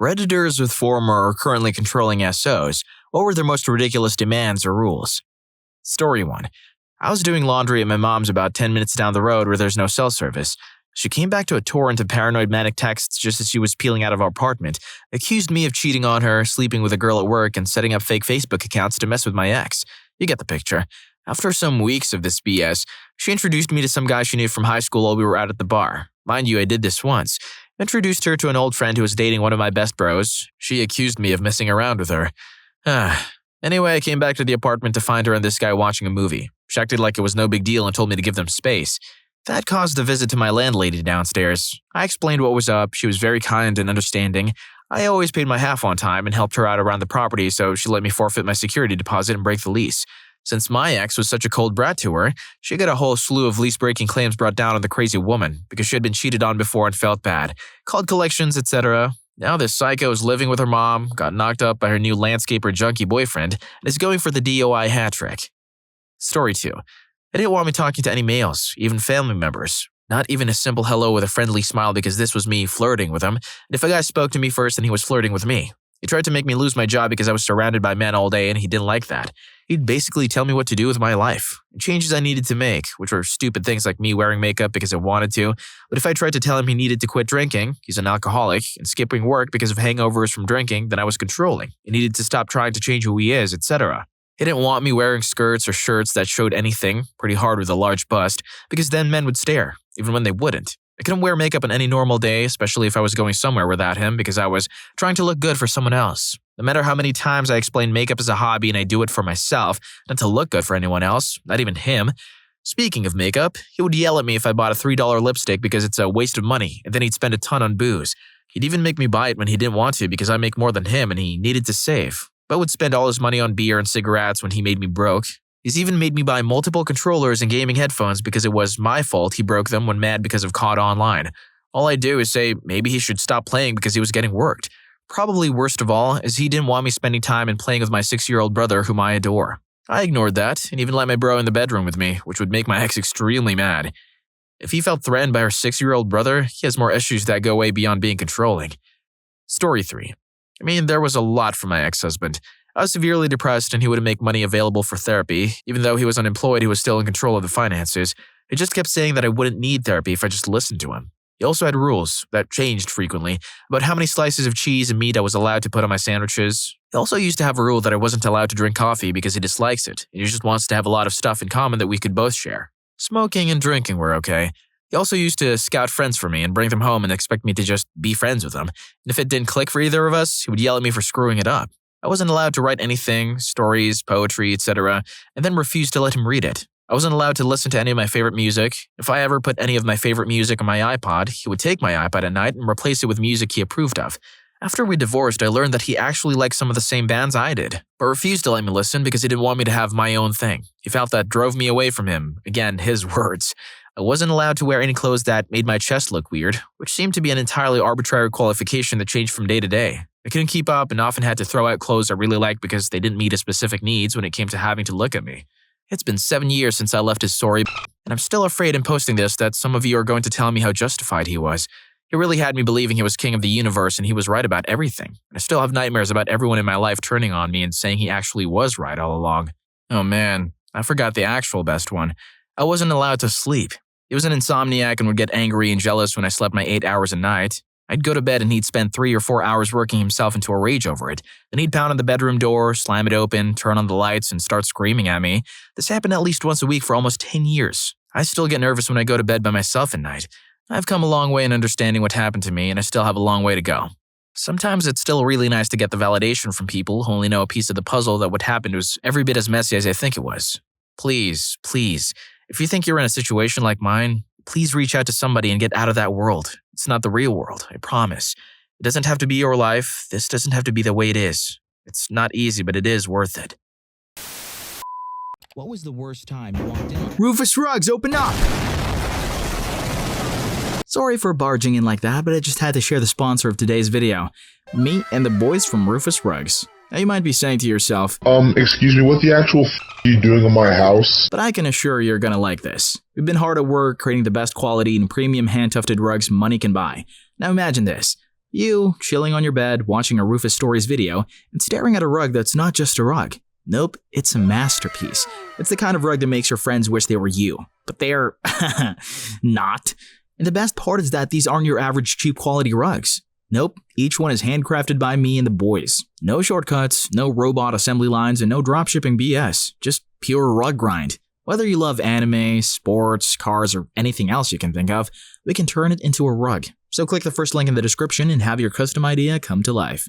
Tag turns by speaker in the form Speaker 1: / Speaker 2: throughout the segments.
Speaker 1: Redditors with former or currently controlling SOs, what were their most ridiculous demands or rules? Story 1. I was doing laundry at my mom's about 10 minutes down the road where there's no cell service. She came back to a torrent of paranoid manic texts just as she was peeling out of our apartment, accused me of cheating on her, sleeping with a girl at work, and setting up fake Facebook accounts to mess with my ex. You get the picture. After some weeks of this BS, she introduced me to some guy she knew from high school while we were out at the bar. Mind you, I did this once. Introduced her to an old friend who was dating one of my best bros. She accused me of messing around with her. Anyway, I came back to the apartment to find her and this guy watching a movie. She acted like it was no big deal and told me to give them space. That caused a visit to my landlady downstairs. I explained what was up. She was very kind and understanding. I always paid my half on time and helped her out around the property, so she let me forfeit my security deposit and break the lease. Since my ex was such a cold brat to her, she got a whole slew of lease-breaking claims brought down on the crazy woman because she had been cheated on before and felt bad. Called collections, etc. Now this psycho is living with her mom, got knocked up by her new landscaper junkie boyfriend, and is going for the DOI hat trick. Story 2. I didn't want me talking to any males, even family members. Not even a simple hello with a friendly smile because this was me flirting with him, and if a guy spoke to me first, then he was flirting with me. He tried to make me lose my job because I was surrounded by men all day and he didn't like that. He'd basically tell me what to do with my life, and changes I needed to make, which were stupid things like me wearing makeup because I wanted to. But if I tried to tell him he needed to quit drinking, he's an alcoholic, and skipping work because of hangovers from drinking, then I was controlling. He needed to stop trying to change who he is, etc. He didn't want me wearing skirts or shirts that showed anything, pretty hard with a large bust, because then men would stare, even when they wouldn't. I couldn't wear makeup on any normal day, especially if I was going somewhere without him because I was trying to look good for someone else. No matter how many times I explained makeup as a hobby and I do it for myself, not to look good for anyone else, not even him. Speaking of makeup, he would yell at me if I bought a $3 lipstick because it's a waste of money, and then he'd spend a ton on booze. He'd even make me buy it when he didn't want to because I make more than him and he needed to save, but would spend all his money on beer and cigarettes when he made me broke. He's even made me buy multiple controllers and gaming headphones because it was my fault he broke them when mad because of COD Online. All I do is say maybe he should stop playing because he was getting worked. Probably worst of all is he didn't want me spending time and playing with my 6-year-old brother whom I adore. I ignored that and even let my bro in the bedroom with me, which would make my ex extremely mad. If he felt threatened by her 6-year-old brother, he has more issues that go way beyond being controlling. Story 3. There was a lot from my ex-husband. I was severely depressed and he wouldn't make money available for therapy. Even though he was unemployed, he was still in control of the finances. He just kept saying that I wouldn't need therapy if I just listened to him. He also had rules that changed frequently about how many slices of cheese and meat I was allowed to put on my sandwiches. He also used to have a rule that I wasn't allowed to drink coffee because he dislikes it, and he just wants to have a lot of stuff in common that we could both share. Smoking and drinking were okay. He also used to scout friends for me and bring them home and expect me to just be friends with them. And if it didn't click for either of us, he would yell at me for screwing it up. I wasn't allowed to write anything, stories, poetry, etc., and then refused to let him read it. I wasn't allowed to listen to any of my favorite music. If I ever put any of my favorite music on my iPod, he would take my iPod at night and replace it with music he approved of. After we divorced, I learned that he actually liked some of the same bands I did, but refused to let me listen because he didn't want me to have my own thing. He felt that drove me away from him. Again, his words. I wasn't allowed to wear any clothes that made my chest look weird, which seemed to be an entirely arbitrary qualification that changed from day to day. I couldn't keep up and often had to throw out clothes I really liked because they didn't meet his specific needs when it came to having to look at me. It's been 7 years since I left his sorry, and I'm still afraid in posting this that some of you are going to tell me how justified he was. He really had me believing he was king of the universe and he was right about everything. I still have nightmares about everyone in my life turning on me and saying he actually was right all along. Oh man, I forgot the actual best one. I wasn't allowed to sleep. He was an insomniac and would get angry and jealous when I slept my 8 hours a night. I'd go to bed and he'd spend 3 or 4 hours working himself into a rage over it. Then he'd pound on the bedroom door, slam it open, turn on the lights, and start screaming at me. This happened at least once a week for almost 10 years. I still get nervous when I go to bed by myself at night. I've come a long way in understanding what happened to me, and I still have a long way to go. Sometimes it's still really nice to get the validation from people who only know a piece of the puzzle that what happened was every bit as messy as I think it was. Please, if you think you're in a situation like mine, please reach out to somebody and get out of that world. It's not the real world, I promise. It doesn't have to be your life. This doesn't have to be the way it is. It's not easy, but it is worth it.
Speaker 2: What was the worst time you walked in?
Speaker 3: Rufus Rugs, open up! Sorry for barging in like that, but I just had to share the sponsor of today's video. Me and the boys from Rufus Rugs. Now you might be saying to yourself,
Speaker 4: excuse me, what the actual are you doing in my house?
Speaker 3: But I can assure you're gonna like this. We've been hard at work creating the best quality and premium hand-tufted rugs money can buy. Now imagine this. You, chilling on your bed, watching a Rufus Stories video, and staring at a rug that's not just a rug. Nope, it's a masterpiece. It's the kind of rug that makes your friends wish they were you. But they're not. And the best part is that these aren't your average cheap quality rugs. Nope, each one is handcrafted by me and the boys. No shortcuts, no robot assembly lines, and no dropshipping BS. Just pure rug grind. Whether you love anime, sports, cars, or anything else you can think of, we can turn it into a rug. So click the first link in the description and have your custom idea come to life.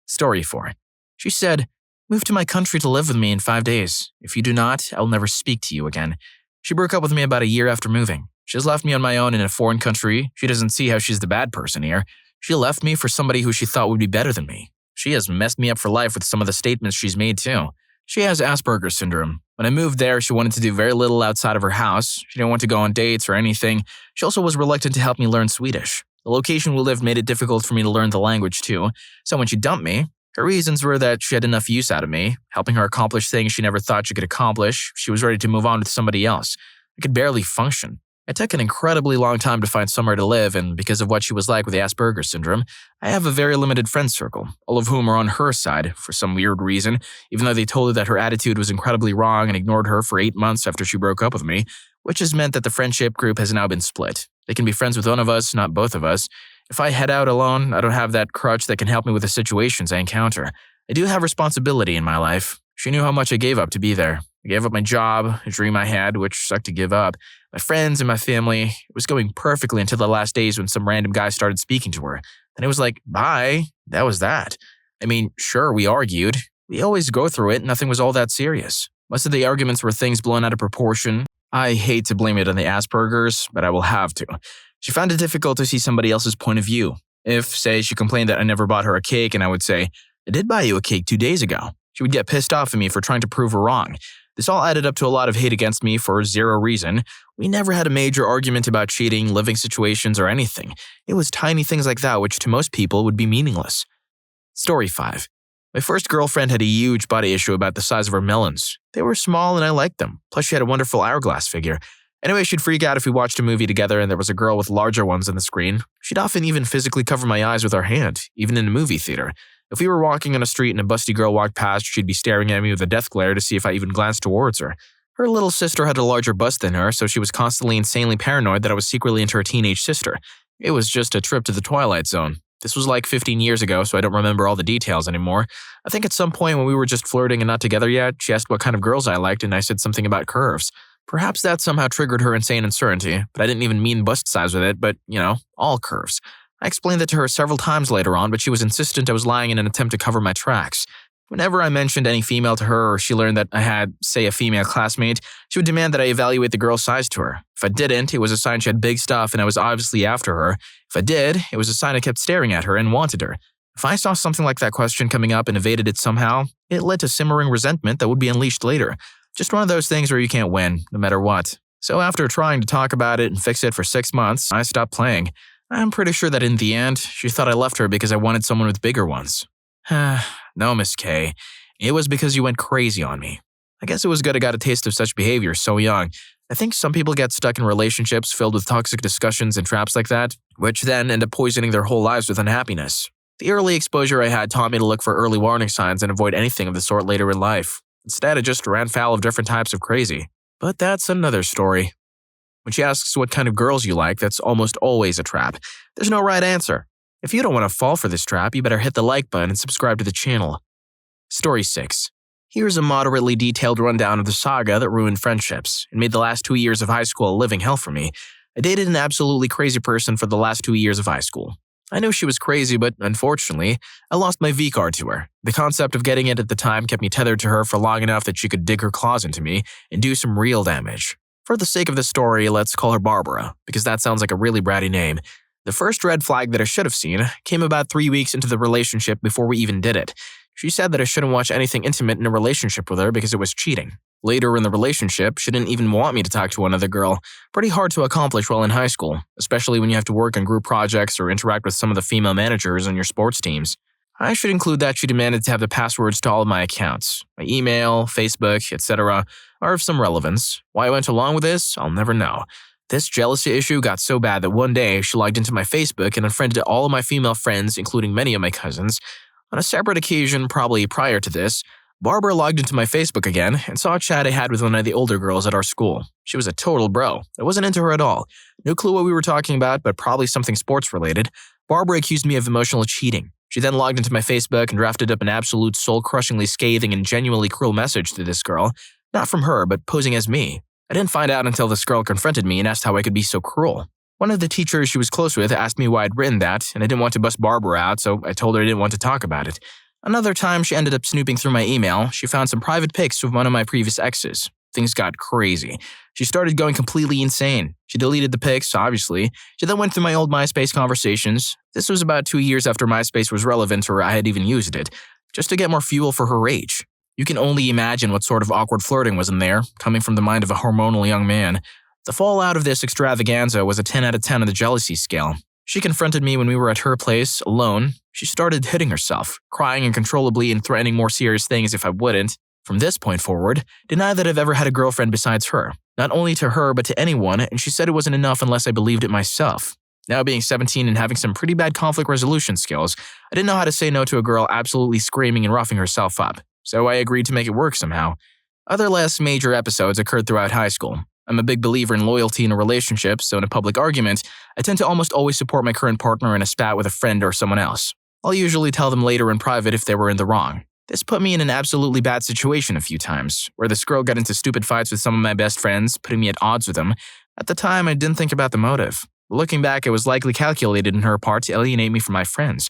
Speaker 1: Story 4. She said, "Move to my country to live with me in 5 days. If you do not, I will never speak to you again." She broke up with me about a year after moving. She has left me on my own in a foreign country. She doesn't see how she's the bad person here. She left me for somebody who she thought would be better than me. She has messed me up for life with some of the statements she's made too. She has Asperger's syndrome. When I moved there, she wanted to do very little outside of her house. She didn't want to go on dates or anything. She also was reluctant to help me learn Swedish. The location we lived made it difficult for me to learn the language too. So when she dumped me, her reasons were that she had enough use out of me, helping her accomplish things she never thought she could accomplish. She was ready to move on with somebody else. I could barely function. It took an incredibly long time to find somewhere to live, and because of what she was like with the Asperger's syndrome, I have a very limited friend circle, all of whom are on her side for some weird reason, even though they told her that her attitude was incredibly wrong and ignored her for 8 months after she broke up with me, which has meant that the friendship group has now been split. They can be friends with one of us, not both of us. If I head out alone, I don't have that crutch that can help me with the situations I encounter. I do have responsibility in my life. She knew how much I gave up to be there. I gave up my job, a dream I had, which sucked to give up, my friends and my family. It was going perfectly until the last days when some random guy started speaking to her. Then it was like, bye. That was that. I mean, sure, we argued. We always go through it. Nothing was all that serious. Most of the arguments were things blown out of proportion. I hate to blame it on the Asperger's, but I will have to. She found it difficult to see somebody else's point of view. If, say, she complained that I never bought her a cake and I would say, "I did buy you a cake 2 days ago," she would get pissed off at me for trying to prove her wrong. This all added up to a lot of hate against me for zero reason. We never had a major argument about cheating, living situations, or anything. It was tiny things like that which to most people would be meaningless. Story 5. My first girlfriend had a huge body issue about the size of her melons. They were small and I liked them. Plus she had a wonderful hourglass figure. Anyway, she'd freak out if we watched a movie together and there was a girl with larger ones on the screen. She'd often even physically cover my eyes with her hand, even in a movie theater. If we were walking on a street and a busty girl walked past, she'd be staring at me with a death glare to see if I even glanced towards her. Her little sister had a larger bust than her, so she was constantly insanely paranoid that I was secretly into her teenage sister. It was just a trip to the Twilight Zone. This was like 15 years ago, so I don't remember all the details anymore. I think at some point when we were just flirting and not together yet, she asked what kind of girls I liked and I said something about curves. Perhaps that somehow triggered her insane uncertainty, but I didn't even mean bust size with it, but, all curves. I explained that to her several times later on, but she was insistent I was lying in an attempt to cover my tracks. Whenever I mentioned any female to her or she learned that I had, say, a female classmate, she would demand that I evaluate the girl's size to her. If I didn't, it was a sign she had big stuff and I was obviously after her. If I did, it was a sign I kept staring at her and wanted her. If I saw something like that question coming up and evaded it somehow, it led to simmering resentment that would be unleashed later. Just one of those things where you can't win, no matter what. So after trying to talk about it and fix it for 6 months, I stopped playing. I'm pretty sure that in the end, she thought I left her because I wanted someone with bigger ones. No, Miss K. It was because you went crazy on me. I guess it was good I got a taste of such behavior so young. I think some people get stuck in relationships filled with toxic discussions and traps like that, which then end up poisoning their whole lives with unhappiness. The early exposure I had taught me to look for early warning signs and avoid anything of the sort later in life. Instead, I just ran foul of different types of crazy. But that's another story. When she asks what kind of girls you like, that's almost always a trap. There's no right answer. If you don't want to fall for this trap, you better hit the like button and subscribe to the channel. Story 6. Here's a moderately detailed rundown of the saga that ruined friendships and made the last 2 years of high school a living hell for me. I dated an absolutely crazy person for the last 2 years of high school. I knew she was crazy, but unfortunately, I lost my V-card to her. The concept of getting it at the time kept me tethered to her for long enough that she could dig her claws into me and do some real damage. For the sake of the story, let's call her Barbara, because that sounds like a really bratty name. The first red flag that I should have seen came about 3 weeks into the relationship before we even did it. She said that I shouldn't watch anything intimate in a relationship with her because it was cheating. Later in the relationship, she didn't even want me to talk to another girl. Pretty hard to accomplish while in high school, especially when you have to work on group projects or interact with some of the female managers on your sports teams. I should include that she demanded to have the passwords to all of my accounts. My email, Facebook, etc. are of some relevance. Why I went along with this, I'll never know. This jealousy issue got so bad that one day she logged into my Facebook and unfriended all of my female friends, including many of my cousins. On a separate occasion, probably prior to this, Barbara logged into my Facebook again and saw a chat I had with one of the older girls at our school. She was a total bro. I wasn't into her at all. No clue what we were talking about, but probably something sports related. Barbara accused me of emotional cheating. She then logged into my Facebook and drafted up an absolute soul-crushingly scathing and genuinely cruel message to this girl. Not from her, but posing as me. I didn't find out until this girl confronted me and asked how I could be so cruel. One of the teachers she was close with asked me why I'd written that, and I didn't want to bust Barbara out, so I told her I didn't want to talk about it. Another time she ended up snooping through my email, she found some private pics of one of my previous exes. Things got crazy. She started going completely insane. She deleted the pics, obviously. She then went through my old MySpace conversations. This was about 2 years after MySpace was relevant or I had even used it, just to get more fuel for her rage. You can only imagine what sort of awkward flirting was in there, coming from the mind of a hormonal young man. The fallout of this extravaganza was a 10 out of 10 on the jealousy scale. She confronted me when we were at her place, alone. She started hitting herself, crying uncontrollably and threatening more serious things if I wouldn't. From this point forward, denied that I've ever had a girlfriend besides her. Not only to her, but to anyone, and she said it wasn't enough unless I believed it myself. Now being 17 and having some pretty bad conflict resolution skills, I didn't know how to say no to a girl absolutely screaming and roughing herself up, so I agreed to make it work somehow. Other less major episodes occurred throughout high school. I'm a big believer in loyalty in a relationship, so in a public argument, I tend to almost always support my current partner in a spat with a friend or someone else. I'll usually tell them later in private if they were in the wrong. This put me in an absolutely bad situation a few times, where this girl got into stupid fights with some of my best friends, putting me at odds with them. At the time, I didn't think about the motive. Looking back, it was likely calculated in her part to alienate me from my friends.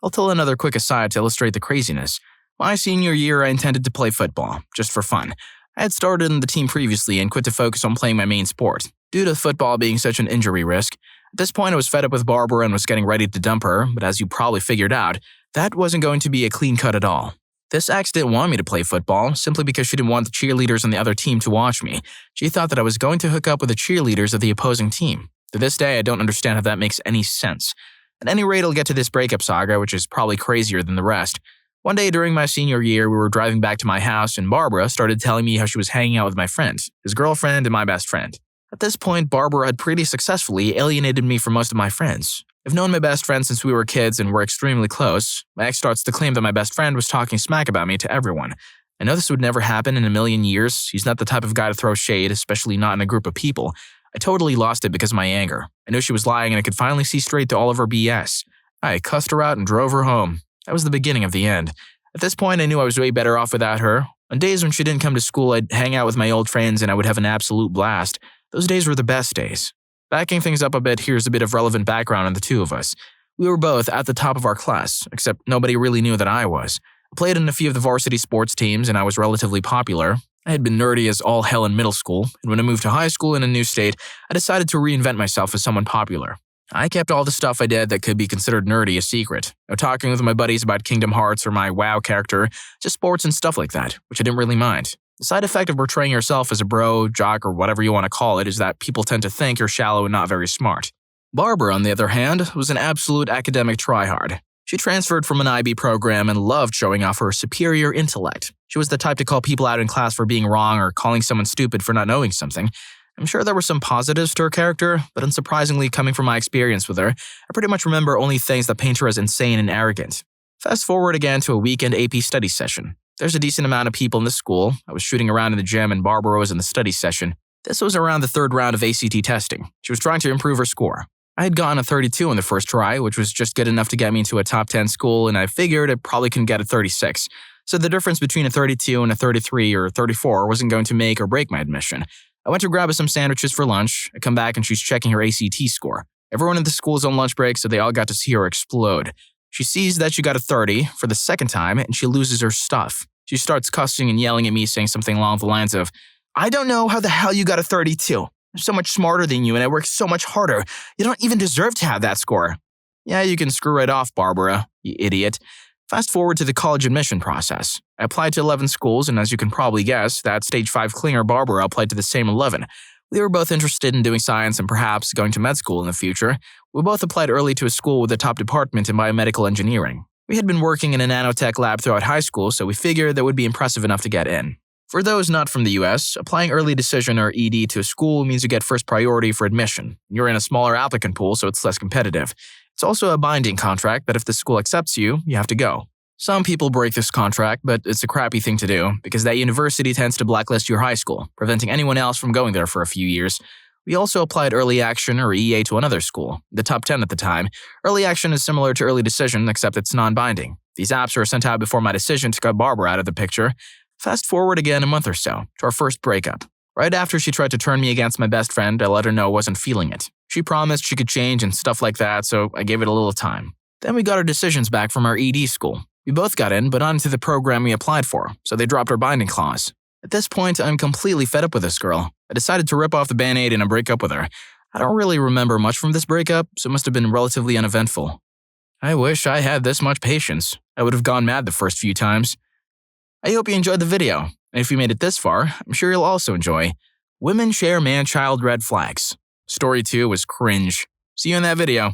Speaker 1: I'll tell another quick aside to illustrate the craziness. My senior year, I intended to play football, just for fun. I had started in the team previously and quit to focus on playing my main sport, due to football being such an injury risk. At this point, I was fed up with Barbara and was getting ready to dump her, but as you probably figured out, that wasn't going to be a clean cut at all. This ex didn't want me to play football, simply because she didn't want the cheerleaders on the other team to watch me. She thought that I was going to hook up with the cheerleaders of the opposing team. To this day, I don't understand how that makes any sense. At any rate, I'll get to this breakup saga, which is probably crazier than the rest. One day during my senior year, we were driving back to my house and Barbara started telling me how she was hanging out with my friend, his girlfriend, and my best friend. At this point, Barbara had pretty successfully alienated me from most of my friends. I've known my best friend since we were kids and we're extremely close. My ex starts to claim that my best friend was talking smack about me to everyone. I know this would never happen in a million years. He's not the type of guy to throw shade, especially not in a group of people. I totally lost it because of my anger. I knew she was lying and I could finally see straight to all of her BS. I cussed her out and drove her home. That was the beginning of the end. At this point, I knew I was way better off without her. On days when she didn't come to school, I'd hang out with my old friends and I would have an absolute blast. Those days were the best days. Backing things up a bit, here's a bit of relevant background on the two of us. We were both at the top of our class, except nobody really knew that I was. I played in a few of the varsity sports teams and I was relatively popular. I had been nerdy as all hell in middle school, and when I moved to high school in a new state, I decided to reinvent myself as someone popular. I kept all the stuff I did that could be considered nerdy a secret. No talking with my buddies about Kingdom Hearts or my WoW character, just sports and stuff like that, which I didn't really mind. The side effect of portraying yourself as a bro, jock, or whatever you want to call it is that people tend to think you're shallow and not very smart. Barbara, on the other hand, was an absolute academic tryhard. She transferred from an IB program and loved showing off her superior intellect. She was the type to call people out in class for being wrong or calling someone stupid for not knowing something. I'm sure there were some positives to her character, but unsurprisingly, coming from my experience with her, I pretty much remember only things that paint her as insane and arrogant. Fast forward again to a weekend AP study session. There's a decent amount of people in the school. I was shooting around in the gym and Barbara was in the study session. This was around the third round of ACT testing. She was trying to improve her score. I had gotten a 32 on the first try, which was just good enough to get me into a top 10 school, and I figured I probably couldn't get a 36. So the difference between a 32 and a 33 or 34 wasn't going to make or break my admission. I went to grab us some sandwiches for lunch. I come back and she's checking her ACT score. Everyone in the school is on lunch break, so they all got to see her explode. She sees that she got a 30 for the second time, and she loses her stuff. She starts cussing and yelling at me, saying something along the lines of, "I don't know how the hell you got a 32. I'm so much smarter than you, and I work so much harder. You don't even deserve to have that score." Yeah, you can screw right off, Barbara, you idiot. Fast forward to the college admission process. I applied to 11 schools, and as you can probably guess, that stage 5 clinger Barbara applied to the same 11. We were both interested in doing science and perhaps going to med school in the future. We both applied early to a school with a top department in biomedical engineering. We had been working in a nanotech lab throughout high school, so we figured that would be impressive enough to get in. For those not from the US, applying early decision or ED to a school means you get first priority for admission. You're in a smaller applicant pool, so it's less competitive. It's also a binding contract that if the school accepts you, you have to go. Some people break this contract, but it's a crappy thing to do because that university tends to blacklist your high school, preventing anyone else from going there for a few years. We also applied early action or EA to another school, the top 10 at the time. Early action is similar to early decision, except it's non-binding. These apps were sent out before my decision to cut Barbara out of the picture. Fast forward again a month or so, to our first breakup. Right after she tried to turn me against my best friend, I let her know I wasn't feeling it. She promised she could change and stuff like that, so I gave it a little time. Then we got our decisions back from our ED school. We both got in, but not into the program we applied for, so they dropped our binding clause. At this point, I'm completely fed up with this girl. I decided to rip off the Band-Aid and break up with her. I don't really remember much from this breakup, so it must have been relatively uneventful. I wish I had this much patience. I would have gone mad the first few times. I hope you enjoyed the video, and if you made it this far, I'm sure you'll also enjoy Women Share Man-Child Red Flags. Story 2 was cringe. See you in that video.